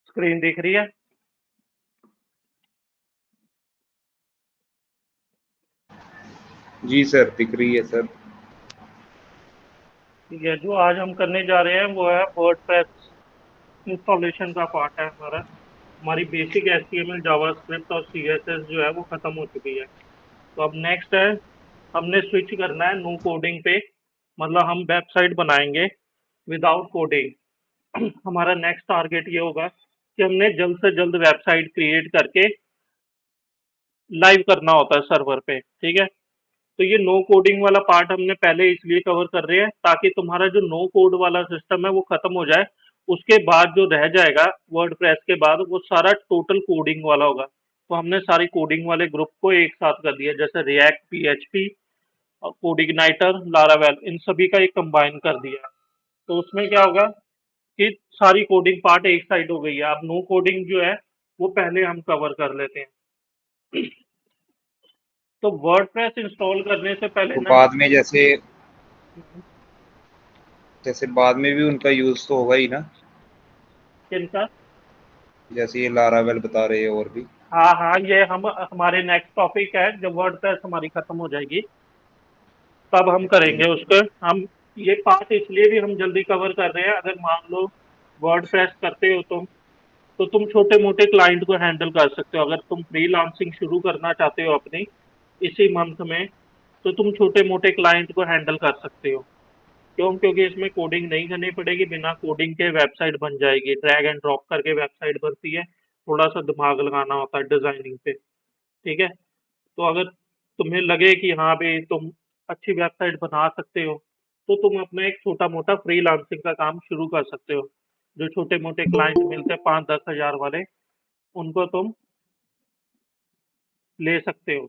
Screen दिख रही है? जी सर, दिख रही है सर। ठीक है, जो आज हम करने जा रहे हैं वो है वर्डप्रेस इंस्टॉलेशन का पार्ट है हमारा। हमारी बेसिक एचटीएमएल जावास्क्रिप्ट और सीएसएस जो है वो खत्म हो चुकी है। तो अब नेक्स्ट है, हमने स्विच करना है नो कोडिंग पे। मतलब हम वेबसाइट बनाएंगे विदाउट कोडिंग। हमारा नेक्स्ट टारगेट ये होगा कि हमने जल्द से जल्द वेबसाइट क्रिएट करके लाइव करना होता है सर्वर पे। ठीक है, तो ये नो कोडिंग वाला पार्ट हमने पहले इसलिए कवर कर रहे हैं ताकि तुम्हारा जो नो कोड वाला सिस्टम है वो खत्म हो जाए। उसके बाद जो रह जाएगा वर्डप्रेस के बाद वो सारा टोटल कोडिंग वाला होगा। तो हमने सारी कोडिंग वाले ग्रुप को एक साथ कर दिया, जैसे रिएक्ट, पीएचपी, कोडिग्नाइटर, लारावेल, इन सभी का एक कंबाइन कर दिया। तो उसमें क्या होगा कि सारी कोडिंग पार्ट एक साइड हो गई है। अब नो कोडिंग जो है वो पहले हम कवर कर लेते हैं। तो वर्डप्रेस इंस्टॉल करने से पहले तो ना, बाद में जैसे बाद में भी उनका यूज़ तो होगा ही ना, किनका? जैसे ये लारावेल बता रहे हैं और भी। हाँ हाँ, ये हम हमारे नेक्स्ट टॉपिक है। जब वर्डप्रेस हमारी खत्म हो जाएगी तब हम करेंगे उसको। हम ये पार्ट इसलिए भी हम जल्दी कवर कर रहे हैं, अगर मान लो वर्डप्रेस करते हो तुम, तो तुम छोटे मोटे क्लाइंट को हैंडल कर सकते हो। अगर तुम फ्रीलांसिंग शुरू करना चाहते हो अपनी इसी मंथ में, तो तुम छोटे मोटे क्लाइंट को हैंडल कर सकते हो। क्यों? क्योंकि इसमें कोडिंग नहीं करनी पड़ेगी, बिना कोडिंग के वेबसाइट बन जाएगी। ड्रैग एंड ड्रॉप करके वेबसाइट बनती है, थोड़ा सा दिमाग लगाना होता है डिजाइनिंग पे। ठीक है, तो अगर तुम्हें लगे कि हाँ भाई तुम अच्छी वेबसाइट बना सकते हो, तो तुम अपना एक छोटा मोटा फ्रीलांसिंग का काम शुरू कर सकते हो। जो छोटे मोटे क्लाइंट मिलते हैं 5-10 हज़ार वाले, उनको तुम ले सकते हो।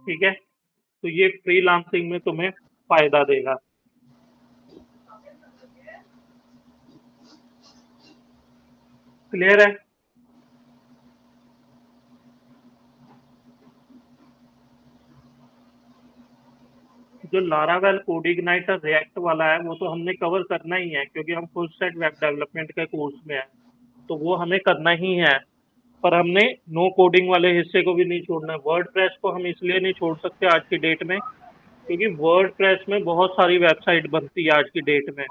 ठीक है, तो ये फ्रीलांसिंग में तुम्हें फायदा देगा। क्लियर है? जो लारावेल, कोडिग्नाइटर, रिएक्ट वाला है वो तो हमने कवर करना ही है, क्योंकि हम फुल स्टैक वेब डेवलपमेंट के कोर्स में है। तो वो हमें करना ही है। पर हमने नो कोडिंग वाले हिस्से को भी नहीं छोड़ना है। वर्डप्रेस को हम इसलिए नहीं छोड़ सकते आज की डेट में, क्योंकि वर्डप्रेस में बहुत सारी वेबसाइट बनती है आज की डेट में।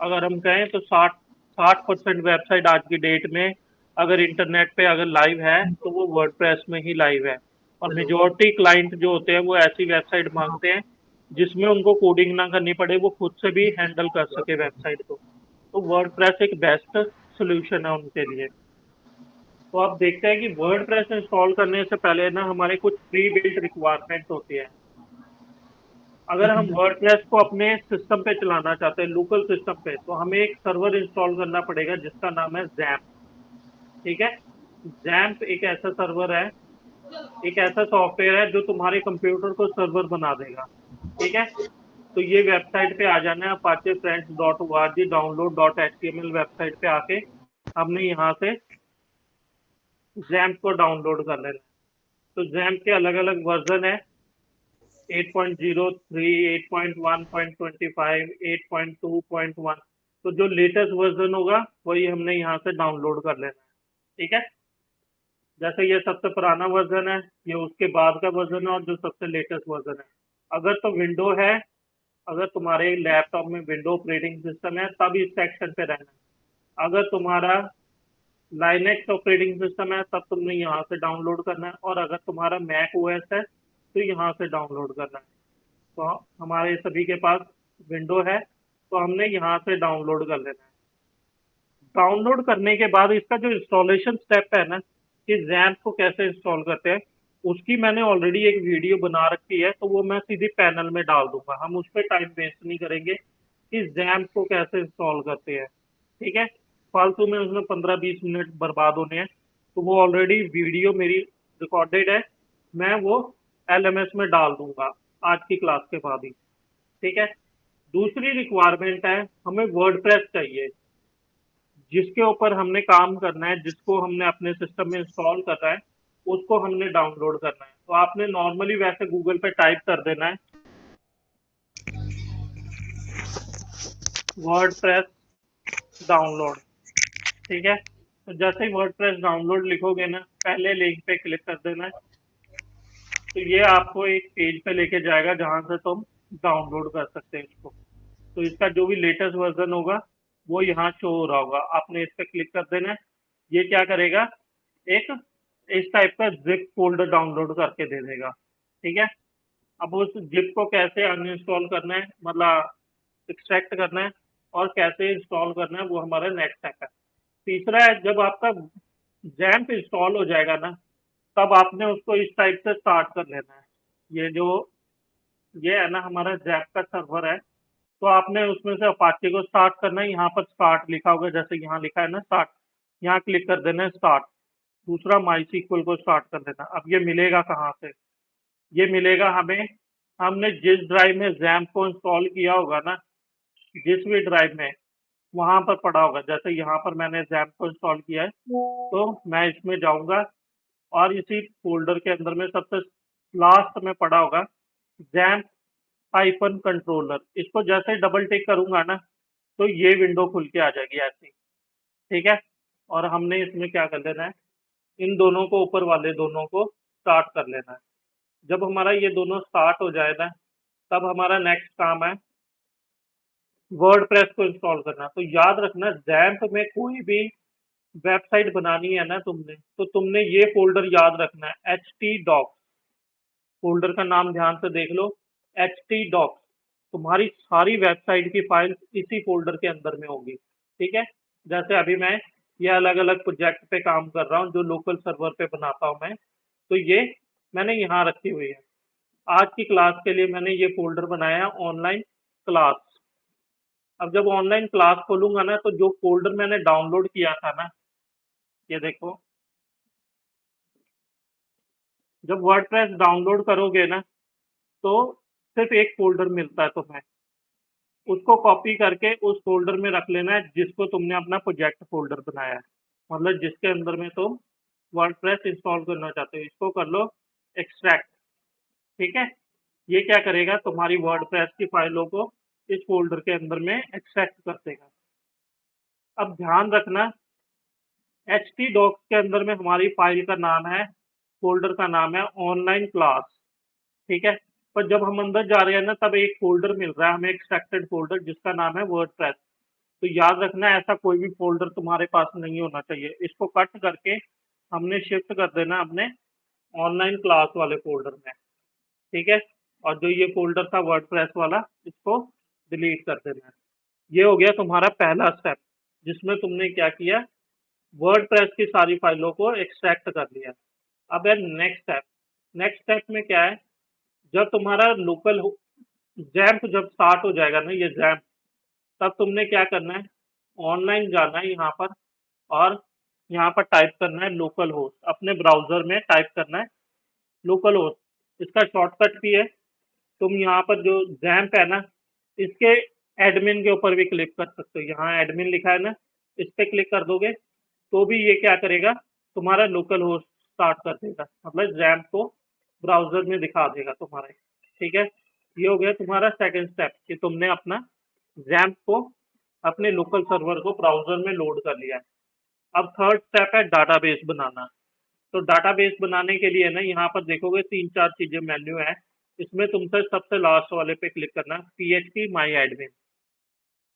अगर हम कहें तो 60% वेबसाइट आज की डेट में अगर इंटरनेट पे अगर लाइव है तो वो वर्डप्रेस में ही लाइव है। और मेजोरिटी क्लाइंट जो होते हैं वो ऐसी वेबसाइट मांगते हैं जिसमें उनको कोडिंग ना करनी पड़े, वो खुद से भी हैंडल कर सके वेबसाइट को। तो वर्डप्रेस एक बेस्ट सोल्यूशन है उनके लिए। तो आप देखते हैं कि वर्डप्रेस इंस्टॉल करने से पहले ना हमारे कुछ प्री बिल्ट रिक्वायरमेंट होती है। अगर हम वर्डप्रेस को अपने सिस्टम पे चलाना चाहते हैं, लोकल सिस्टम पे, तो हमें एक सर्वर इंस्टॉल करना पड़ेगा जिसका नाम है जैम्प। ठीक है, जैम्प एक ऐसा सर्वर है, एक ऐसा सॉफ्टवेयर है जो तुम्हारे कंप्यूटर को सर्वर बना देगा। ठीक है, तो ये वेबसाइट पे आ जाना है, apache-friends.org download.html वेबसाइट पे आके हमने यहाँ से जैम्प को डाउनलोड कर लेना है। तो जैम्प के अलग अलग वर्जन है, 8.03, 8.1.25, 8.2.1। तो जो लेटेस्ट वर्जन होगा वही हमने यहाँ से डाउनलोड कर लेना है। ठीक है, जैसे ये सबसे पुराना वर्जन है, ये उसके बाद का वर्जन है, और जो सबसे लेटेस्ट वर्जन है। अगर तो विंडो है, अगर तुम्हारे लैपटॉप में विंडो ऑपरेटिंग सिस्टम है तब इस सेक्शन पे रहना है। अगर तुम्हारा लाइनेक्स ऑपरेटिंग सिस्टम है तब तुमने यहाँ से डाउनलोड करना है, और अगर तुम्हारा मैक ओएस है तो यहाँ से डाउनलोड करना है। तो हमारे सभी के पास विंडो है, तो हमने यहाँ से डाउनलोड कर लेना है। डाउनलोड करने के बाद इसका जो इंस्टॉलेशन स्टेप है ना, कि जैम्प को कैसे इंस्टॉल करते हैं, उसकी मैंने ऑलरेडी एक वीडियो बना रखी है, तो वो मैं सीधे पैनल में डाल दूंगा। हम उस पर टाइम वेस्ट नहीं करेंगे कि जैम्प को कैसे इंस्टॉल करते हैं। ठीक है, फालतू में उसमें 15-20 मिनट बर्बाद होने हैं। तो वो ऑलरेडी वीडियो मेरी रिकॉर्डेड है, मैं वो एलएमएस में डाल दूंगा आज की क्लास के बाद ही। ठीक है, दूसरी रिक्वायरमेंट है, हमें वर्डप्रेस चाहिए जिसके ऊपर हमने काम करना है, जिसको हमने अपने सिस्टम में इंस्टॉल करना है, उसको हमने डाउनलोड करना है। तो आपने नॉर्मली वैसे गूगल पे टाइप कर देना है वर्डप्रेस डाउनलोड। ठीक है। तो जैसे ही वर्डप्रेस डाउनलोड लिखोगे ना, पहले लिंक पे क्लिक कर देना है। तो ये आपको एक पेज पे लेके जाएगा जहां से तुम डाउनलोड कर सकते हैं इसको। तो इसका जो भी लेटेस्ट वर्जन होगा वो यहाँ शो हो रहा होगा, आपने इस पे क्लिक कर देना है। ये क्या करेगा, एक इस टाइप का जिप फोल्डर डाउनलोड करके दे देगा। ठीक है। अब उस जिप को कैसे अनइंस्टॉल करना है, मतलब एक्सट्रैक्ट करना है, और कैसे इंस्टॉल करना है, वो हमारा नेक्स्ट स्टेप है। तीसरा है, जब आपका जैम्प इंस्टॉल हो जाएगा ना, तब आपने उसको इस टाइप से स्टार्ट कर लेना है। ये जो ये है ना हमारा जैप का सर्वर है, तो आपने उसमें से अपाचे को स्टार्ट करना है। यहाँ पर स्टार्ट लिखा होगा, जैसे यहाँ लिखा है ना स्टार्ट, यहाँ क्लिक कर देना है स्टार्ट। दूसरा माई सीक्वल को स्टार्ट कर देना। अब ये मिलेगा कहाँ से, ये मिलेगा हमें, हमने जिस ड्राइव में जैम्प को इंस्टॉल किया होगा ना, जिस भी ड्राइव में, वहां पर पड़ा होगा। जैसे यहाँ पर मैंने जैम्प को इंस्टॉल किया है, तो मैं इसमें जाऊंगा और इसी फोल्डर के अंदर में सबसे लास्ट में पड़ा होगा जैम्प हाइफन कंट्रोलर। इसको जैसे डबल टिक करूंगा ना, तो ये विंडो खुल के आ जाएगी ऐसी। ठीक है। और हमने इसमें क्या कर लेना है, इन दोनों को, ऊपर वाले दोनों को स्टार्ट कर लेना है। जब हमारा ये दोनों स्टार्ट हो जाए ना, तब हमारा नेक्स्ट काम है वर्डप्रेस को इंस्टॉल करना। तो याद रखना, जैम्प में कोई भी वेबसाइट बनानी है ना तुमने, तो तुमने ये फोल्डर याद रखना है, htdocs। फोल्डर का नाम ध्यान से देख लो, htdocs। तुम्हारी सारी वेबसाइट की फाइल इसी फोल्डर के अंदर में होगी। ठीक है। जैसे अभी मैं ये अलग अलग प्रोजेक्ट पे काम कर रहा हूँ, जो लोकल सर्वर पे बनाता हूँ मैं, तो ये मैंने यहाँ रखी हुई है। आज की क्लास के लिए मैंने ये फोल्डर बनाया, ऑनलाइन क्लास। अब जब ऑनलाइन क्लास खोलूंगा ना, तो जो फोल्डर मैंने डाउनलोड किया था ना, ये देखो, जब वर्डप्रेस डाउनलोड करोगे ना, तो सिर्फ एक फोल्डर मिलता है तुम्हें। उसको कॉपी करके उस फोल्डर में रख लेना है जिसको तुमने अपना प्रोजेक्ट फोल्डर बनाया है, मतलब जिसके अंदर में तुम वर्डप्रेस इंस्टॉल करना चाहते हो। इसको कर लो एक्सट्रैक्ट। ठीक है। ये क्या करेगा, तुम्हारी वर्डप्रेस की फाइलों को इस फोल्डर के अंदर में एक्सट्रैक्ट कर देगा। अब ध्यान रखना, htdocs के अंदर में हमारी फाइल का नाम है, फोल्डर का नाम है ऑनलाइन क्लास। ठीक है। पर जब हम अंदर जा रहे हैं ना, तब एक फोल्डर मिल रहा है हमें, एक्सट्रैक्टेड फोल्डर, जिसका नाम है वर्डप्रेस। तो याद रखना, ऐसा कोई भी फोल्डर तुम्हारे पास नहीं होना चाहिए। इसको कट करके हमने शिफ्ट कर देना अपने ऑनलाइन क्लास वाले फोल्डर में। ठीक है। और जो ये फोल्डर था वर्डप्रेस वाला, इसको डिलीट कर देना है। ये हो गया तुम्हारा पहला स्टेप, जिसमें तुमने क्या किया, वर्डप्रेस की सारी फाइलों को एक्सट्रैक्ट कर लिया। अब है नेक्स्ट स्टेप। नेक्स्ट स्टेप में क्या है, जब तुम्हारा लोकल जैम्प जब स्टार्ट हो जाएगा ना, ये जैम्प, तब तुमने क्या करना है, ऑनलाइन जाना है यहाँ पर, और यहाँ पर टाइप करना है लोकल होस्ट। अपने ब्राउजर में टाइप करना है लोकल होस्ट। इसका शॉर्टकट भी है, तुम यहाँ पर जो जैम्प है ना, इसके एडमिन के ऊपर भी क्लिक कर सकते हो। यहाँ एडमिन लिखा है ना, इस पे क्लिक कर दोगे तो भी ये क्या करेगा, तुम्हारा लोकल होस्ट स्टार्ट कर देगा, मतलब जैम्प को ब्राउजर में दिखा देगा तुम्हारे। ठीक है। ये हो गया तुम्हारा सेकंड स्टेप, कि तुमने अपना जैम्प को, अपने लोकल सर्वर को ब्राउजर में लोड कर लिया है। अब थर्ड स्टेप है डाटाबेस बनाना। तो डाटाबेस बनाने के लिए ना, यहाँ पर देखोगे तीन चार चीजें मेन्यू है। इसमें तुमसे सबसे लास्ट वाले पे क्लिक करना है, PHP माई एडमिन।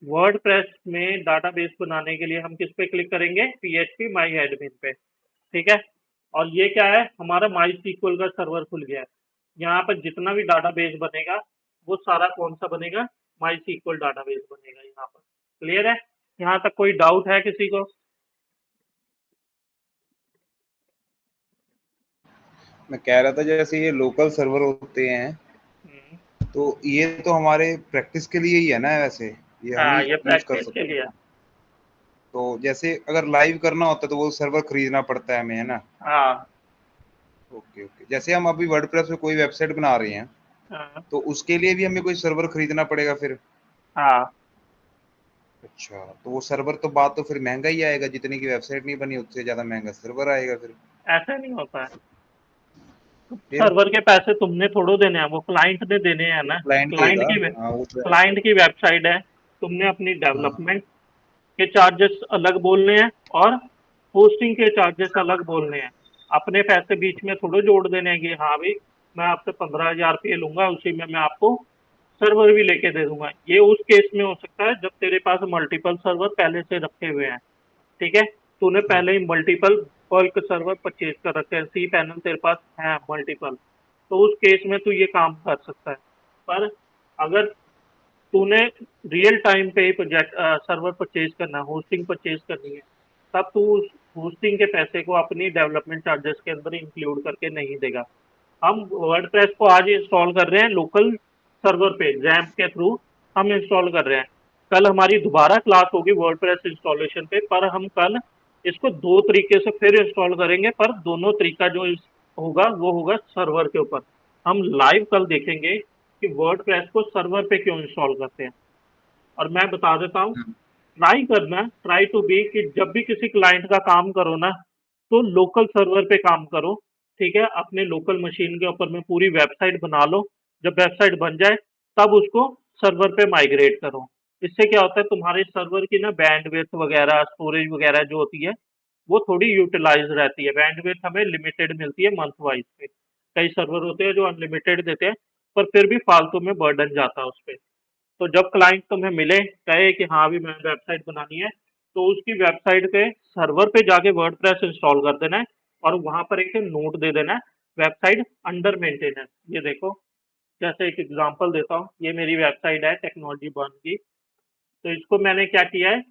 वर्डप्रेस में डाटाबेस बनाने के लिए हम किस पे क्लिक करेंगे, PHP माई एडमिन पे। ठीक है। और ये क्या है, हमारा माई सीक्वल का सर्वर खुल गया है। यहाँ पर जितना भी डाटाबेस बनेगा, वो सारा कौन सा बनेगा, माई सीक्वल डाटाबेस बनेगा यहाँ पर। क्लियर है। यहाँ तक कोई डाउट है किसी को? मैं कह रहा था जैसे ये लोकल सर्वर होते हैं, हम्म, तो ये तो हमारे प्रैक्टिस के लिए ही है ना, वैसे ये हम हाँ, ही ये यूज कर प्रैक्टिस के सकते लिए। हैं। तो जैसे अगर लाइव करना होता है तो वो सर्वर खरीदना पड़ता है हमें, है ना? हाँ, ओके ओके। जैसे हम अभी वर्डप्रेस पे कोई वेबसाइट बना रहे हैं, हाँ, तो उसके लिए भी हमें कोई सर्वर खरीदना पड़ेगा फिर? हाँ। अच्छा, तो वो सर्वर तो बात तो फिर महंगा ही आएगा, जितने की वेबसाइट नहीं बनी उससे ज्यादा महंगा सर्वर आएगा फिर। ऐसा नहीं होता है। फिर सर्वर के पैसे तुमने थोड़ो देने हैं, वो क्लाइंट ने देने हैं वो ना। क्लाइंट क्लाइंट देगा। की हाँ वो तो है। क्लाइंट की वेबसाइट है, तुमने अपनी हाँ डेवलपमेंट के चार्जेस अलग बोलने हैं और होस्टिंग के चार्जेस अलग बोलने हैं। अपने पैसे बीच में थोड़े जोड़ देने हैं कि हाँ भाई मैं आपसे 15,000 रुपये लूंगा, उसी में मैं आपको सर्वर भी लेके दे दूंगा। ये उस केस में हो सकता है जब तेरे पास मल्टीपल सर्वर पहले से रखे हुए हैं, ठीक है। तूने हाँ। पहले ही मल्टीपल बल्क सर्वर परचेज कर रखे हैं, सी पैनल तेरे पास है मल्टीपल, तो उस केस में तू ये काम कर सकता है। पर अगर तूने रियल टाइम पे ही प्रोजेक्ट सर्वर परचेज करना है, होस्टिंग परचेज करनी है, तब तू उस होस्टिंग के पैसे को अपनी डेवलपमेंट चार्जेस के अंदर इंक्लूड करके नहीं देगा। हम वर्डप्रेस को आज इंस्टॉल कर रहे हैं लोकल सर्वर पे, जैम्प के थ्रू हम इंस्टॉल कर रहे हैं। कल हमारी दोबारा क्लास होगी वर्डप्रेस इंस्टॉलेशन पे, पर हम कल इसको दो तरीके से फिर इंस्टॉल करेंगे, पर दोनों तरीका जो होगा वो होगा सर्वर के ऊपर। हम लाइव कल देखेंगे कि वर्डप्रेस को सर्वर पे क्यों इंस्टॉल करते हैं। और मैं बता देता हूँ, हम्म। ट्राई करना, ट्राई टू बी कि जब भी किसी क्लाइंट का काम करो ना, तो लोकल सर्वर पे काम करो, ठीक है। अपने लोकल मशीन के ऊपर में पूरी वेबसाइट बना लो, जब वेबसाइट बन जाए तब उसको सर्वर पे माइग्रेट करो। इससे क्या होता है, तुम्हारे सर्वर की ना बैंडविड्थ वगैरह, स्टोरेज वगैरह जो होती है वो थोड़ी यूटिलाइज रहती है। बैंडविड्थ हमें लिमिटेड मिलती है मंथ वाइज पे, कई सर्वर होते हैं जो अनलिमिटेड देते हैं, पर फिर भी फालतू में बर्डन जाता है उस पर। तो जब क्लाइंट तुम्हें मिले, कहे कि हाँ भी मैं वेबसाइट बनानी है, तो उसकी वेबसाइट के सर्वर पे जाके वर्डप्रेस इंस्टॉल कर देना है और वहां पर एक नोट दे देना है, वेबसाइट अंडर मेंटेनेंस। ये देखो, जैसे एक एग्जांपल देता हूँ, ये मेरी वेबसाइट है टेक्नोलॉजी बर्न की। तो इसको मैंने क्या किया है,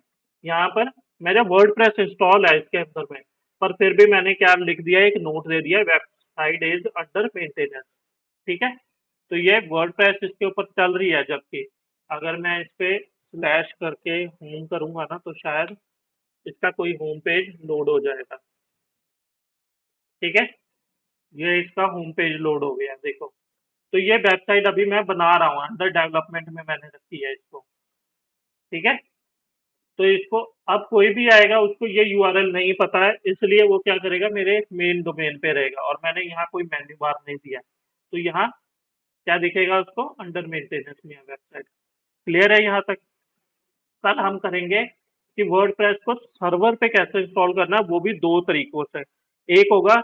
यहाँ पर मेरा वर्डप्रेस इंस्टॉल है इसके अंदर में, पर फिर भी मैंने क्या लिख दिया है, एक नोट दे दिया है, वेबसाइट इज अंडर मेंटेनेंस, ठीक है। तो ये वर्डप्रेस इसके ऊपर चल रही है, जबकि अगर मैं इस पे स्लैश करके होम करूंगा ना, तो शायद इसका कोई होम पेज लोड हो जाएगा, ठीक है। ये इसका होम पेज लोड हो गया, देखो। तो ये वेबसाइट अभी मैं बना रहा हूँ, अंडर डेवलपमेंट में मैंने रखी है इसको, ठीक है। तो इसको अब कोई भी आएगा उसको ये यूआरएल नहीं पता है, इसलिए वो क्या करेगा, मेरे मेन डोमेन पे रहेगा, और मैंने यहाँ कोई मेन्यू बार नहीं दिया। तो यहाँ क्या दिखेगा उसको, अंडर मेंटेनेंस में वेबसाइट। क्लियर है यहाँ तक। कल हम करेंगे कि वर्डप्रेस को सर्वर पे कैसे इंस्टॉल करना है, वो भी दो तरीकों से। एक होगा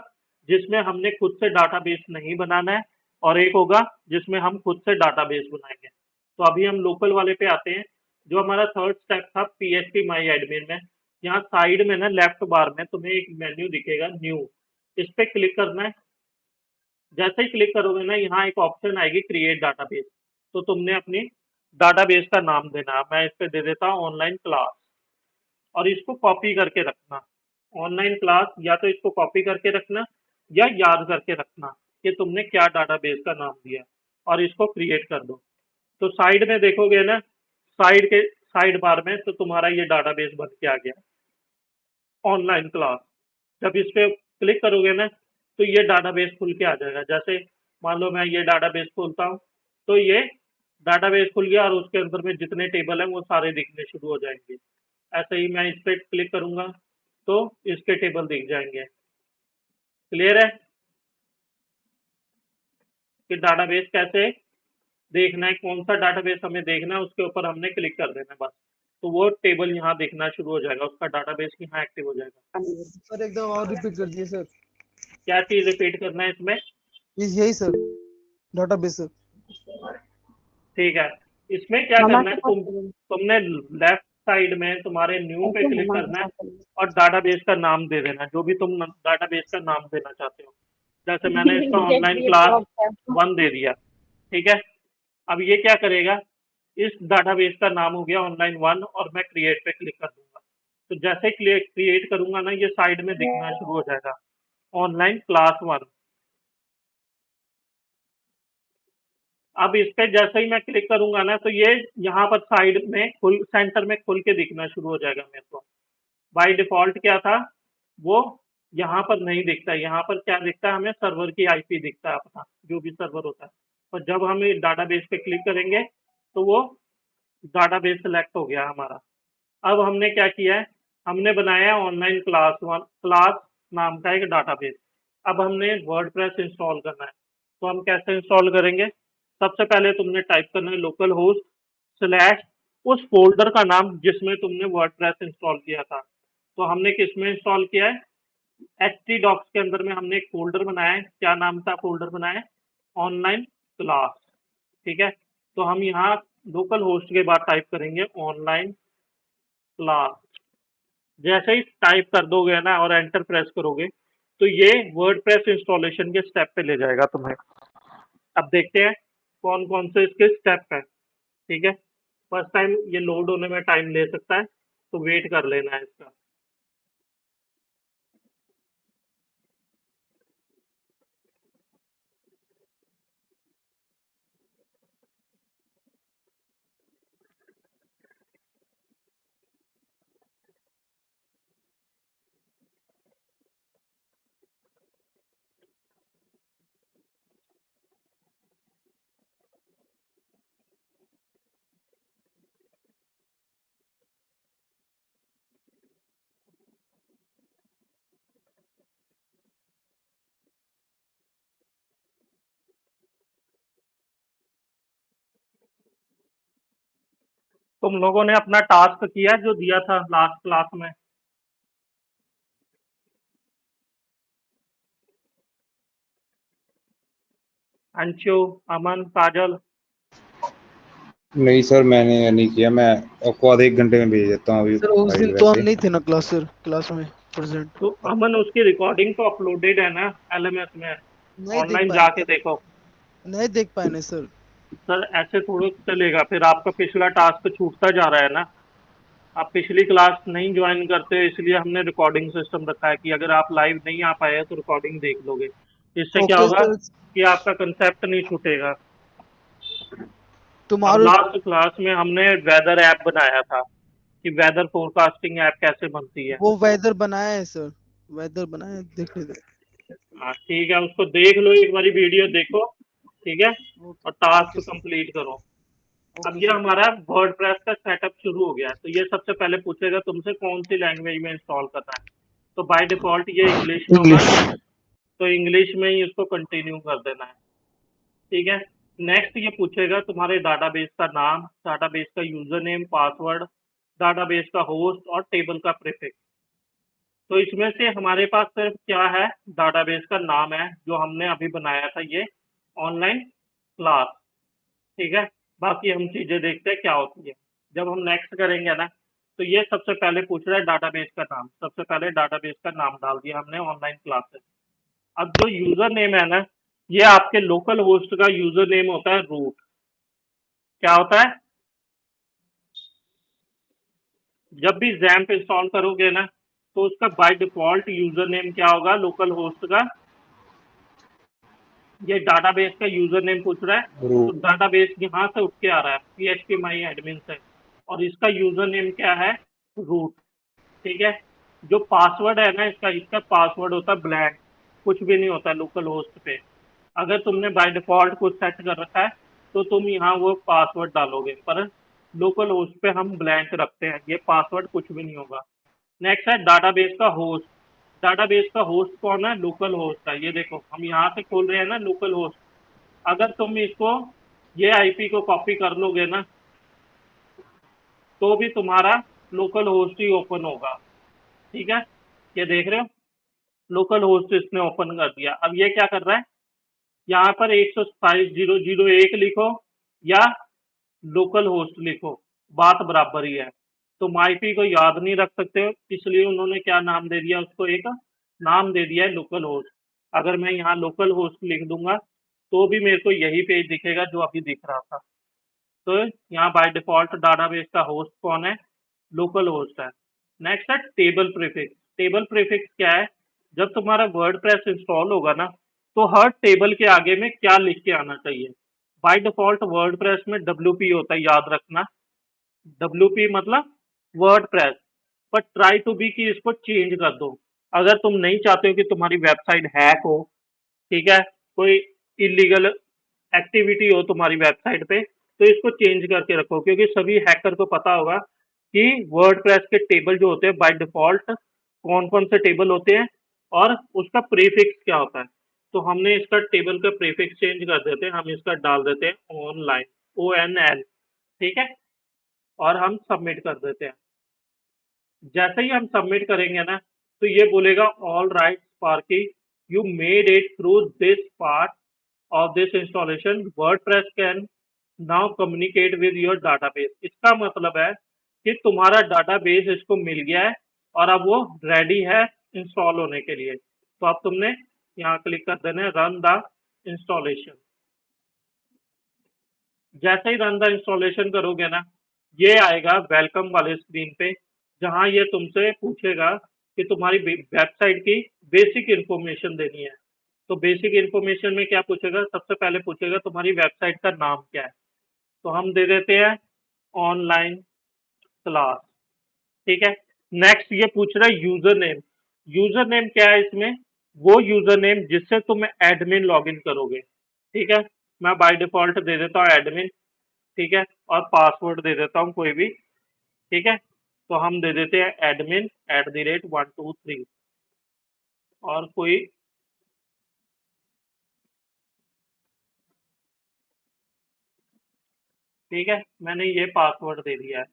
जिसमें हमने खुद से डाटाबेस नहीं बनाना है, और एक होगा जिसमें हम खुद से डाटाबेस बनाएंगे। तो अभी हम लोकल वाले पे आते हैं। जो हमारा थर्ड स्टेप था पीएचपी माई एडमिन में, यहाँ साइड में ना लेफ्ट बार में तुम्हें एक मेन्यू दिखेगा न्यू, इस पे क्लिक करना है। जैसे ही क्लिक करोगे ना, यहाँ एक ऑप्शन आएगी क्रिएट डाटाबेस। तो तुमने अपनी डाटाबेस का नाम देना है। मैं इस पे दे देता हूँ ऑनलाइन क्लास, और इसको कॉपी करके रखना। ऑनलाइन क्लास, या तो इसको कॉपी करके रखना या याद करके रखना कि तुमने क्या डाटाबेस का नाम दिया, और इसको क्रिएट कर दो। तो साइड में देखोगे ना, साइड बार में तो तुम्हारा ये डाटाबेस बन के आ गया, ऑनलाइन क्लास। जब इस पे क्लिक करोगे ना, तो ये डाटाबेस खुल के आ जाएगा। जैसे मान लो मैं ये डाटाबेस खोलता हूँ, तो ये डाटाबेस खुल गया, और उसके अंदर में जितने टेबल हैं वो सारे दिखने शुरू हो जाएंगे। ऐसे ही मैं इस पे क्लिक करूंगा तो इसके टेबल दिख जाएंगे। क्लियर है कि डाटाबेस कैसे देखना है, कौन सा डाटाबेस हमें देखना है, उसके ऊपर हमने क्लिक कर देना है बस। तो वो टेबल यहाँ देखना शुरू हो जाएगा, उसका डाटाबेस यहाँ एक्टिव हो जाएगा। सर एकदम और रिपीट कर दिए सर। क्या चीज रिपीट करना है इसमें? यही सर, डाटाबेस सर। ठीक है। इसमें क्या मम्मा करना है, के पास तुमने लेफ्ट साइड में तुम्हारे न्यू पे ऐसे क्लिक मम्मा के करना है, साथ और डाटाबेस का नाम दे देना, जो भी तुम डाटाबेस का नाम देना चाहते हो। जैसे मैंने इसका ऑनलाइन क्लास 1 दे दिया, ठीक है। अब ये क्या करेगा, इस डाटाबेस का नाम हो गया ऑनलाइन 1, और मैं क्रिएट पे क्लिक कर दूंगा। तो जैसे ही क्रिएट करूंगा ना, ये साइड में दिखना शुरू हो जाएगा, ऑनलाइन क्लास 1। अब इस पे जैसे ही मैं क्लिक करूंगा ना, तो ये यहाँ पर साइड में खुल सेंटर में खुल के दिखना शुरू हो जाएगा मेरे को। बाय डिफॉल्ट क्या था, वो यहाँ पर नहीं दिखता। यहाँ पर क्या दिखता है, हमें सर्वर की आईपी दिखता है अपना, जो भी सर्वर होता है। और जब हम डाटाबेस पे क्लिक करेंगे, तो वो डाटाबेस सेलेक्ट हो गया हमारा। अब हमने क्या किया है, हमने बनाया ऑनलाइन क्लास 1 क्लास नाम का एक डाटाबेस। अब हमने वर्डप्रेस इंस्टॉल करना है। तो हम कैसे इंस्टॉल करेंगे, सबसे पहले तुमने टाइप करना है लोकल होस्ट स्लैश उस फोल्डर का नाम जिसमें तुमने वर्डप्रेस इंस्टॉल किया था। तो हमने किस में इंस्टॉल किया है? htdocs के अंदर में हमने एक फोल्डर बनाया है। क्या नाम था फोल्डर बनाया है? Online class. ठीक है, तो हम यहाँ लोकल होस्ट के बाद टाइप करेंगे ऑनलाइन क्लास। जैसे ही टाइप कर दोगे ना और एंटर प्रेस करोगे तो ये वर्डप्रेस इंस्टॉलेशन के स्टेप पे ले जाएगा तुम्हें। अब देखते हैं कौन कौन से इसके स्टेप है। ठीक है, फर्स्ट टाइम ये लोड होने में टाइम ले सकता है, तो वेट कर लेना है इसका। तुम लोगों ने अपना टास्क किया जो दिया था लास्ट क्लास में? अंशु, अमन, काजल? नहीं सर, मैंने नहीं किया। मैं आपको आधे 1 घंटे में भेज देता हूँ अभी सर उस फाइल दिन तो हम वैसे। नहीं थे ना क्लास सर, क्लास में प्रेजेंट। तो अमन, उसकी रिकॉर्डिंग तो अपलोडेड है ना एलएमएस में? नहीं देख ऑनलाइन पाए जाके सर, देखो। नहीं देख पाए नहीं सर। सर ऐसे थोड़ा चलेगा, फिर आपका पिछला टास्क छूटता जा रहा है ना। आप पिछली क्लास नहीं ज्वाइन करते, इसलिए हमने रिकॉर्डिंग सिस्टम रखा है कि अगर आप लाइव नहीं आ पाए तो रिकॉर्डिंग देख लोगे। इससे क्या ओके होगा सर। कि आपका कंसेप्ट नहीं छूटेगा। अब तुम्हारे लास्ट क्लास में हमने वेदर ऐप बनाया था कि वेदर फोरकास्टिंग ऐप कैसे बनती है। वो वेदर बनाया है सर, वेदर बनाया है, देख लेते। हाँ ठीक है, उसको देख लो, एक बारी वीडियो देखो। ठीक है, और okay task okay sir. Complete करो। अब ओके ये सर। हमारा वर्डप्रेस का सेटअप शुरू हो गया है। तो ये सबसे पहले पूछेगा तुमसे कौन सी लैंग्वेज में इंस्टॉल करना है। तो बाय डिफॉल्ट ये इंग्लिश में होगा, इंग्लिश। तो इंग्लिश में ही इसको कंटिन्यू कर देना है। ठीक है, नेक्स्ट ये पूछेगा तुम्हारे डाटाबेस का नाम, डाटाबेस का यूजर नेम, पासवर्ड, डाटाबेस का होस्ट और टेबल का प्रीफिक्स। तो इसमें से हमारे पास सिर्फ क्या है? डाटाबेस का नाम है जो हमने अभी बनाया था, ये ऑनलाइन क्लास। ठीक है, बाकी हम चीजें देखते हैं क्या होती है जब हम नेक्स्ट करेंगे ना। तो ये सबसे पहले पूछ रहा है डाटाबेस का नाम। सबसे पहले डाटाबेस का नाम डाल दिया हमने, ऑनलाइन क्लासेस। अब जो यूजर नेम है ना, ये आपके लोकल होस्ट का यूजर नेम होता है रूट। क्या होता है? जब भी जैम्प इंस्टॉल करोगे ना, तो उसका बाय डिफॉल्ट यूजर नेम क्या होगा लोकल होस्ट का? ये डाटाबेस का यूजर नेम पूछ रहा है, तो डाटाबेस यहाँ से उठ के आ रहा है php my admin से, और इसका यूजर नेम क्या है? रूट। ठीक है, जो पासवर्ड है ना इसका, इसका पासवर्ड होता है ब्लैंक, कुछ भी नहीं होता लोकल होस्ट पे। अगर तुमने बाय डिफॉल्ट कुछ सेट कर रखा है तो तुम यहाँ वो पासवर्ड डालोगे, पर लोकल होस्ट पे हम ब्लैंक रखते हैं, ये पासवर्ड कुछ भी नहीं होगा। नेक्स्ट है डाटाबेस का होस्ट। डाटाबेस का होस्ट कौन है? लोकल होस्ट है। ये देखो हम यहाँ से खोल रहे हैं ना लोकल होस्ट। अगर तुम इसको, ये आईपी को कॉपी कर लोगे ना, तो भी तुम्हारा लोकल होस्ट ही ओपन होगा। ठीक है, ये देख रहे हो, लोकल होस्ट इसने ओपन कर दिया। अब ये क्या कर रहा है, यहाँ पर 127.0.0.1 लिखो या लोकल होस्ट लिखो, बात बराबर ही है। तुम आईपी को याद नहीं रख सकते हो, इसलिए उन्होंने क्या नाम दे दिया उसको? एक नाम दे दिया है लोकल होस्ट। अगर मैं यहाँ लोकल होस्ट लिख दूंगा तो भी मेरे को यही पेज दिखेगा जो अभी दिख रहा था। तो यहाँ बाय डिफॉल्ट डाटाबेस का होस्ट कौन है? लोकल होस्ट है। नेक्स्ट है टेबल प्रीफिक्स। टेबल प्रीफिक्स क्या है? जब तुम्हारा वर्डप्रेस इंस्टॉल होगा ना, तो हर टेबल के आगे में क्या लिख के आना चाहिए? बाय डिफॉल्ट वर्डप्रेस में WP होता है, याद रखना। WP मतलब वर्डप्रेस, पर ट्राई टू बी की इसको चेंज कर दो। अगर तुम नहीं चाहते हो कि तुम्हारी वेबसाइट हैक हो, ठीक है, कोई इलीगल एक्टिविटी हो तुम्हारी वेबसाइट पे, तो इसको चेंज करके रखो, क्योंकि सभी हैकर को पता होगा कि वर्डप्रेस के टेबल जो होते हैं बाय डिफॉल्ट कौन कौन से टेबल होते हैं और उसका प्रीफिक्स क्या होता है। तो हमने इसका टेबल का प्रीफिक्स चेंज कर देते हैं, हम इसका डाल देते हैं ऑनलाइन, ONL। ठीक है, और हम सबमिट कर देते हैं। जैसे ही हम सबमिट करेंगे ना, तो ये बोलेगा all right Sparky, you made it through this part of this installation, WordPress can now communicate with your database. इसका मतलब है कि तुम्हारा डाटाबेस इसको मिल गया है और अब वो रेडी है इंस्टॉल होने के लिए। तो अब तुमने यहाँ क्लिक कर देना है रन द इंस्टॉलेशन। जैसे ही रन द इंस्टॉलेशन करोगे ना, ये आएगा वेलकम वाले स्क्रीन पे, जहां ये तुमसे पूछेगा कि तुम्हारी वेबसाइट की बेसिक इंफॉर्मेशन देनी है। तो बेसिक इंफॉर्मेशन में क्या पूछेगा? सबसे पहले पूछेगा तुम्हारी वेबसाइट का नाम क्या है। तो हम दे देते हैं ऑनलाइन क्लास। ठीक है। नेक्स्ट ये पूछ रहा है यूजर नेम। यूजर नेम क्या है इसमें? वो यूजर नेम जिससे तुम एडमिन लॉगिन करोगे। ठीक है। मैं बाय डिफॉल्ट दे देता हूँ एडमिन। ठीक है। और पासवर्ड दे देता हूँ कोई भी। ठीक है। तो हम दे देते हैं admin@123 और कोई ठीक है, मैंने ये पासवर्ड दे दिया है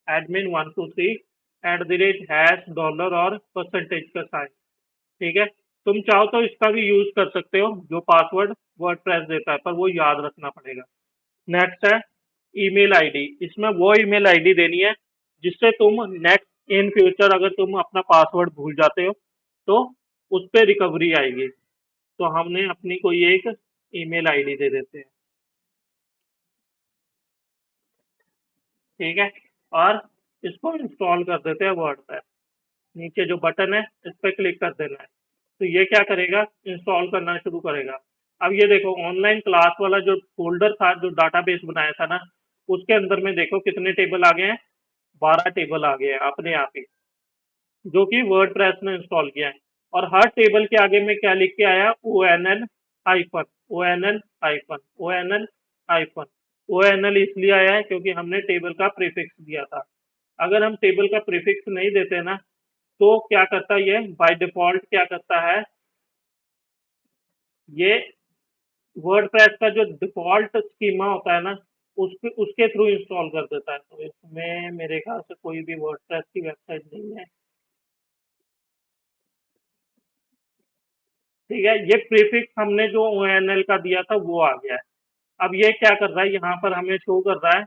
admin123 $# और परसेंटेज का साइन। ठीक है। तुम चाहो तो इसका भी यूज कर सकते हो जो पासवर्ड वर्डप्रेस देता है, पर वो याद रखना पड़ेगा। नेक्स्ट है ईमेल आईडी। इसमें वो ईमेल आईडी देनी है जिससे तुम नेक्स्ट इन फ्यूचर अगर तुम अपना पासवर्ड भूल जाते हो तो उस पर रिकवरी आएगी। तो हमने अपनी कोई एक ईमेल आईडी दे देते हैं। ठीक है। और इसको इंस्टॉल कर देते हैं वर्डप्रेस। नीचे जो बटन है इस पर क्लिक कर देना है, तो ये क्या करेगा? इंस्टॉल करना शुरू करेगा। अब ये देखो ऑनलाइन क्लास वाला जो फोल्डर था, जो डाटाबेस बनाया था ना, उसके अंदर में देखो कितने टेबल आ गए हैं? 12 टेबल आ गए हैं अपने आप ही, जो कि वर्डप्रेस ने इंस्टॉल किया है। और हर टेबल के आगे में क्या लिख के आया? ONL hyphen ONL hyphen ONL hyphen ONL इसलिए आया है क्योंकि हमने टेबल का प्रीफिक्स दिया था। अगर हम टेबल का प्रीफिक्स नहीं देते ना, तो क्या करता है? ये बाय डिफॉल्ट क्या करता है? ये वर्डप्रेस का जो डिफॉल्ट स्कीमा होता है ना, उसके थ्रू इंस्टॉल कर देता है। तो इसमें मेरे ख्याल से कोई भी वर्डप्रेस की वेबसाइट नहीं है। ठीक है। ये प्रीफिक्स हमने जो ONL का दिया था वो आ गया है। अब ये क्या कर रहा है? यहाँ पर हमें शो कर रहा है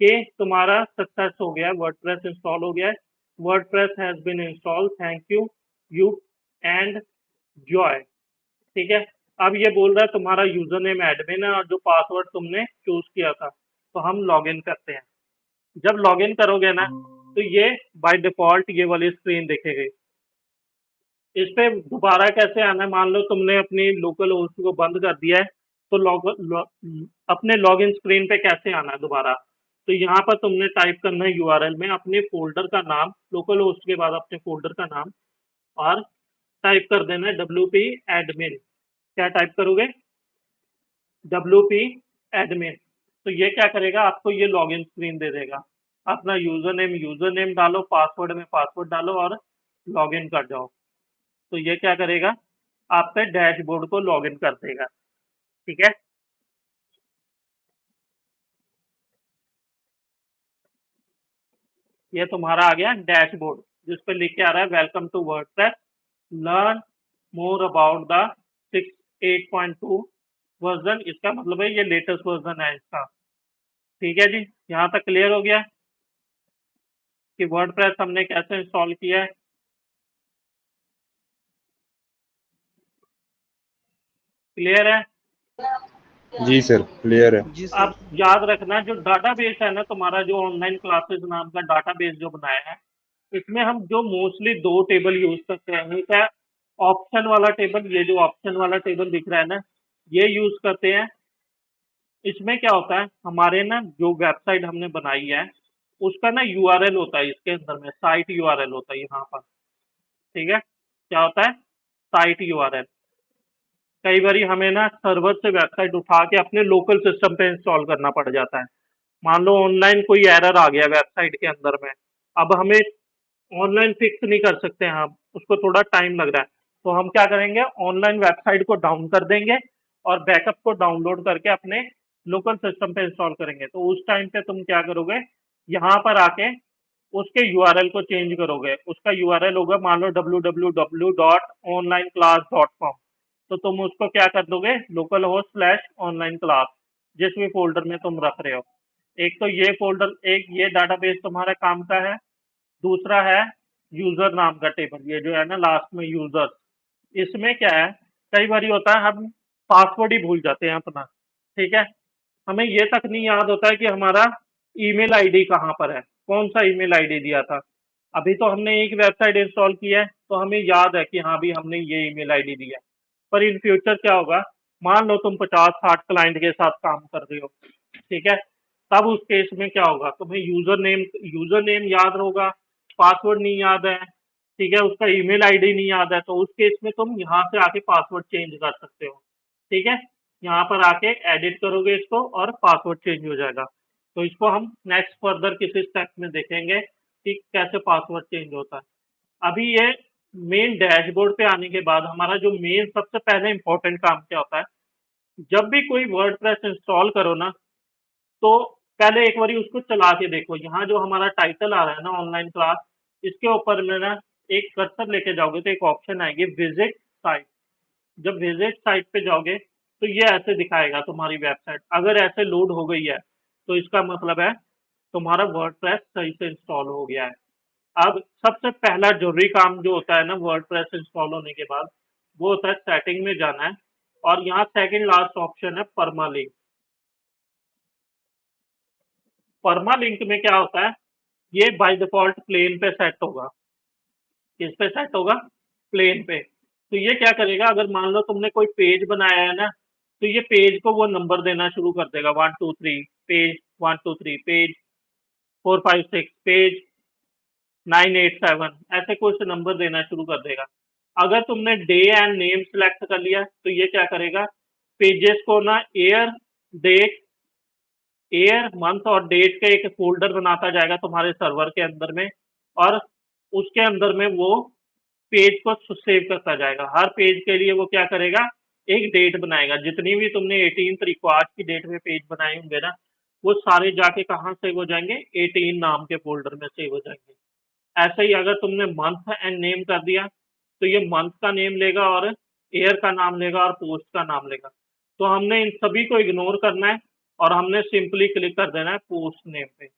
कि तुम्हारा सक्सेस हो गया है, वर्डप्रेस इंस्टॉल हो गया है। WordPress has been install, thank you you and joy. ठीक है। अब ये बोल रहा है तुम्हारा यूजर नेम एडमिन है और जो पासवर्ड तुमने चूज किया था। तो हम लॉगिन करते हैं। जब लॉगिन करोगे ना, तो ये बाय डिफॉल्ट ये वाली स्क्रीन दिखेगी। इस पे दोबारा कैसे आना है? मान लो तुमने अपनी लोकल होस्ट को बंद कर दिया है, तो अपने लॉगिन स्क्रीन पे कैसे आना है दोबारा? तो यहाँ पर तुमने टाइप करना है यूआरएल में अपने फोल्डर का नाम, लोकल होस्ट के बाद अपने फोल्डर का नाम, और टाइप कर देना है WP एडमिन। क्या टाइप करोगे? WP admin. तो ये क्या करेगा? आपको ये लॉगिन स्क्रीन दे देगा। अपना यूजर नेम डालो, पासवर्ड में पासवर्ड डालो और लॉगिन कर जाओ। तो ये क्या करेगा? आपके डैशबोर्ड को लॉगिन कर देगा। ठीक है। ये तुम्हारा आ गया डैशबोर्ड, जिस पे लिख के आ रहा है welcome to WordPress, learn more about the 6.8.2 version. इसका मतलब है ये लेटेस्ट वर्जन है इसका। ठीक है जी। यहाँ तक क्लियर हो गया कि वर्डप्रेस हमने कैसे इंस्टॉल किया है। क्लियर है? जी सर, क्लियर है। जी सर। आप याद रखना, जो डाटाबेस है ना तुम्हारा, जो ऑनलाइन क्लासेस नाम का डाटाबेस जो बनाया है, इसमें हम जो मोस्टली दो टेबल यूज करते हैं। एक है ऑप्शन वाला टेबल, ये जो ऑप्शन वाला टेबल दिख रहा है ना, ये यूज करते हैं। इसमें क्या होता है? हमारे ना जो वेबसाइट हमने बनाई है उसका ना यूआरएल होता है, इसके अंदर में साइट यूआरएल होता है यहाँ पर। ठीक है। क्या होता है? Site URL. कई बार हमें ना सर्वर से वेबसाइट उठा के अपने लोकल सिस्टम पे इंस्टॉल करना पड़ जाता है। मान लो ऑनलाइन कोई एरर आ गया वेबसाइट के अंदर में, अब हमें ऑनलाइन फिक्स नहीं कर सकते हैं, हम उसको थोड़ा टाइम लग रहा है, तो हम क्या करेंगे? ऑनलाइन वेबसाइट को डाउन कर देंगे और बैकअप को डाउनलोड करके अपने लोकल सिस्टम पे इंस्टॉल करेंगे। तो उस टाइम पे तुम क्या करोगे? यहाँ पर आके उसके यूआरएल को चेंज करोगे। उसका यूआरएल होगा मान लो www.onlineclass.com, तो तुम उसको क्या कर दोगे, local host slash online class, जिस भी फोल्डर में तुम रख रहे हो। एक तो ये फोल्डर, एक ये डाटाबेस तुम्हारा काम का है। दूसरा है यूजर नाम का टेबल, ये जो है ना लास्ट में यूजर। इसमें क्या है, कई बार होता है हम पासवर्ड ही भूल जाते हैं अपना, ठीक है। हमें ये तक नहीं याद होता है कि हमारा ईमेल आईडी कहाँ पर है, कौन सा ईमेल आईडी दिया था। अभी तो हमने एक वेबसाइट इंस्टॉल की है तो हमें याद है कि हाँ भी हमने ये ईमेल आईडी दिया है। पर इन फ्यूचर क्या होगा, मान लो तुम 50-60 क्लाइंट के साथ काम कर रहे हो, ठीक है। तब उस केस में क्या होगा, तुम्हें यूजर नेम याद होगा, पासवर्ड नहीं याद है, ठीक है, उसका ईमेल आईडी नहीं याद है, तो उस केस में तुम यहाँ से आके पासवर्ड चेंज कर सकते हो, ठीक है। यहाँ पर आके एडिट करोगे इसको और पासवर्ड चेंज हो जाएगा। तो इसको हम नेक्स्ट फर्दर किसी स्टेप में देखेंगे कि कैसे पासवर्ड चेंज होता है। अभी ये मेन डैशबोर्ड पे आने के बाद हमारा जो मेन सबसे पहले इंपॉर्टेंट काम क्या होता है, जब भी कोई वर्डप्रेस इंस्टॉल करो ना, तो पहले एक बारी उसको चला के देखो। यहाँ जो हमारा टाइटल आ रहा है ना ऑनलाइन क्लास, इसके ऊपर में ना एक कर्सर लेके जाओगे तो एक ऑप्शन आएगी विजिट साइट। जब विजिट साइट पे जाओगे तो ये ऐसे दिखाएगा तुम्हारी वेबसाइट। अगर ऐसे लोड हो गई है तो इसका मतलब है तुम्हारा वर्डप्रेस सही से इंस्टॉल हो गया है। अब सबसे पहला जरूरी काम जो होता है ना वर्डप्रेस इंस्टॉल होने के बाद, वो होता है सेटिंग में जाना है, और यहाँ सेकंड लास्ट ऑप्शन है परमालिंक। परमालिंक में क्या होता है, ये बाय डिफॉल्ट प्लेन पे सेट होगा। किस पे सेट होगा, प्लेन पे। तो ये क्या करेगा, अगर मान लो तुमने कोई पेज बनाया है ना, तो ये पेज को वो नंबर देना शुरू कर देगा, 1 2 3 पेज, 1 2 3 पेज, 4 5 6 पेज, 9 8 7, ऐसे कुछ नंबर देना शुरू कर देगा। अगर तुमने डे एंड नेम सिलेक्ट कर लिया तो ये क्या करेगा, पेजेस को ना डेट ईयर मंथ और डेट का एक फोल्डर बनाता जाएगा तुम्हारे सर्वर के अंदर में, और उसके अंदर में वो पेज को सेव करता जाएगा। हर पेज के लिए वो क्या करेगा, एक डेट बनाएगा। जितनी भी तुमने 18 तारीख को आज की डेट में पेज बनाए होंगे ना, वो सारे जाके कहाँ सेव हो जाएंगे, 18 नाम के फोल्डर में सेव हो जाएंगे। ऐसे ही अगर तुमने मंथ एंड नेम कर दिया तो ये मंथ का नेम लेगा और ईयर का नाम लेगा और पोस्ट का नाम लेगा। तो हमने इन सभी को इग्नोर करना है और हमने सिंपली क्लिक कर देना है पोस्ट नेम पे।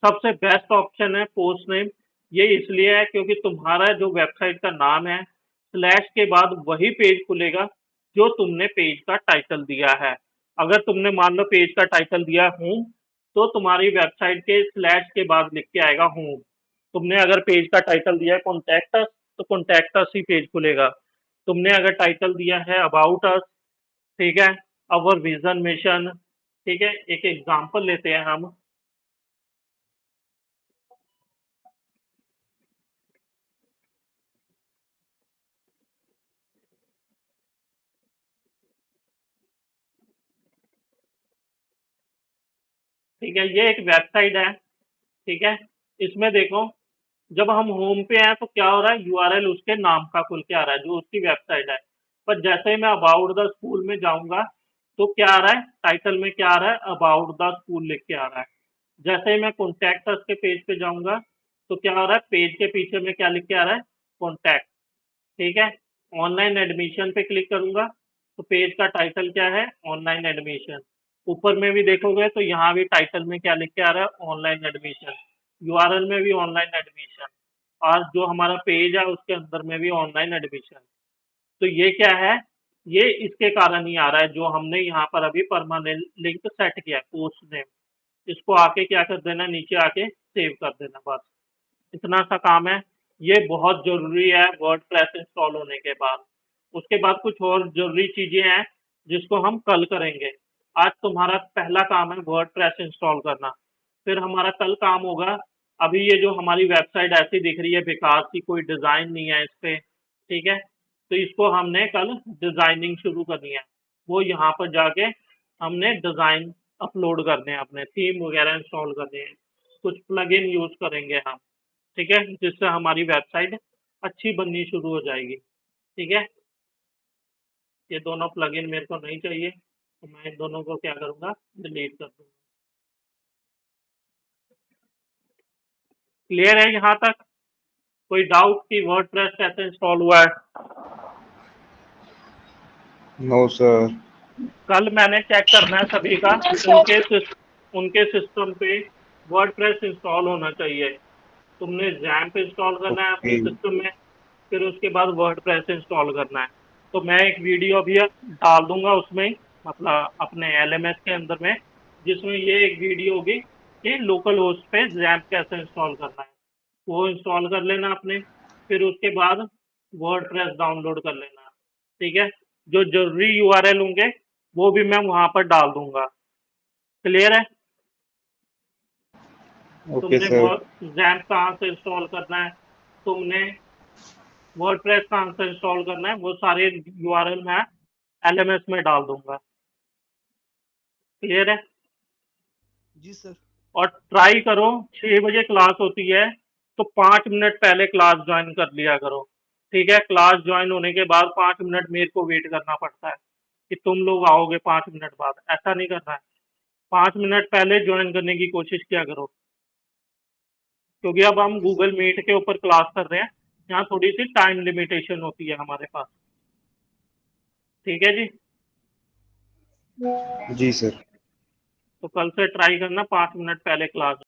सबसे बेस्ट ऑप्शन है पोस्ट नेम। ये इसलिए है क्योंकि तुम्हारा जो वेबसाइट का नाम है, स्लैश के बाद वही पेज खुलेगा जो तुमने पेज का टाइटल दिया है। अगर तुमने मान लो पेज का टाइटल दिया होम, तो तुम्हारी वेबसाइट के स्लैश के बाद लिख के आएगा होम। तुमने अगर पेज का टाइटल दिया है कॉन्टैक्ट अस, तो कॉन्टैक्ट अस ही पेज खुलेगा। तुमने अगर टाइटल दिया है अबाउट अस, ठीक है, अवर विजन मिशन, ठीक है, एक एग्जांपल लेते हैं हम। ठीक है, ये एक वेबसाइट है, ठीक है। इसमें देखो, जब हम होम पे हैं तो क्या हो रहा है, यूआरएल उसके नाम का खुल के आ रहा है जो उसकी वेबसाइट है। पर जैसे ही मैं अबाउट द स्कूल में जाऊंगा तो क्या आ रहा है, टाइटल में क्या आ रहा है, अबाउट द स्कूल लिख के आ रहा है। जैसे ही मैं कॉन्टैक्ट अस के पेज पे जाऊंगा तो क्या हो रहा है, पेज के पीछे में क्या लिख के आ रहा है, कॉन्टैक्ट, ठीक है। ऑनलाइन एडमिशन पे क्लिक करूंगा तो पेज का टाइटल क्या है, ऑनलाइन एडमिशन। ऊपर में भी देखोगे तो यहाँ भी टाइटल में क्या लिख के आ रहा है, ऑनलाइन एडमिशन। यूआरएल में भी ऑनलाइन एडमिशन, और जो हमारा पेज है उसके अंदर में भी ऑनलाइन एडमिशन। तो ये क्या है, ये इसके कारण ही आ रहा है जो हमने यहाँ पर अभी परमानेंट लिंक सेट किया है पोस्ट नेम। इसको आके क्या कर देना, नीचे आके सेव कर देना, बस इतना सा काम है। ये बहुत जरूरी है वर्डप्रेस इंस्टॉल होने के बाद। उसके बाद कुछ और जरूरी चीजें हैं जिसको हम कल करेंगे। आज तुम्हारा पहला काम है वर्डप्रेस इंस्टॉल करना, फिर हमारा कल काम होगा। अभी ये जो हमारी वेबसाइट ऐसी दिख रही है बेकार सी, कोई डिजाइन नहीं है इस पे, ठीक है, तो इसको हमने कल डिजाइनिंग शुरू करनी है। वो यहाँ पर जाके हमने डिजाइन अपलोड करने हैं, अपने थीम वगैरह इंस्टॉल करने हैं, कुछ प्लगइन यूज करेंगे हम, ठीक है, जिससे हमारी वेबसाइट अच्छी बननी शुरू हो जाएगी, ठीक है। ये दोनों प्लगइन मेरे को नहीं चाहिए तो मैं इन दोनों को क्या करूंगा, डिलीट कर दूंगा। क्लियर है यहाँ तक? कोई डाउट कि वर्डप्रेस कैसे इंस्टॉल हुआ है? No sir. कल मैंने चेक करना है सभी का, उनके सिस्टम पे वर्डप्रेस इंस्टॉल होना चाहिए। तुमने जैम्प इंस्टॉल करना है अपने ओके सिस्टम में, फिर उसके बाद वर्डप्रेस इंस्टॉल करना है। तो मैं एक वीडियो अभी डाल दूंगा उसमें, मतलब अपने एलएमएस के अंदर में, जिसमें ये एक वीडियो होगी कि लोकल होस्ट पे जैम्प कैसे इंस्टॉल करना है। वो इंस्टॉल कर लेना आपने, फिर उसके बाद वर्डप्रेस डाउनलोड कर लेना। ठीक है, जो जरूरी यूआरएल होंगे वो भी मैं वहां पर डाल दूंगा। क्लियर है? ओके तुमने सर। जैम्प कहाँ से इंस्टॉल करना है, तुमने वर्डप्रेस कहाँ से इंस्टॉल करना है, वो सारे यूआरएल मैं एलएमएस में डाल दूंगा। क्लियर है? जी सर। और ट्राई करो, 6 बजे क्लास होती है तो 5 मिनट पहले क्लास ज्वाइन कर लिया करो। ठीक है, क्लास ज्वाइन होने के बाद 5 मिनट मेरे को वेट करना पड़ता है कि तुम लोग आओगे 5 मिनट बाद, ऐसा नहीं करना है। 5 मिनट पहले ज्वाइन करने की कोशिश किया करो, क्योंकि अब हम ओके सर। गूगल मीट के ऊपर क्लास कर रहे हैं, यहाँ थोड़ी सी टाइम लिमिटेशन होती है हमारे पास। ठीक है जी, जी सर। तो कल से ट्राई करना 5 मिनट पहले क्लास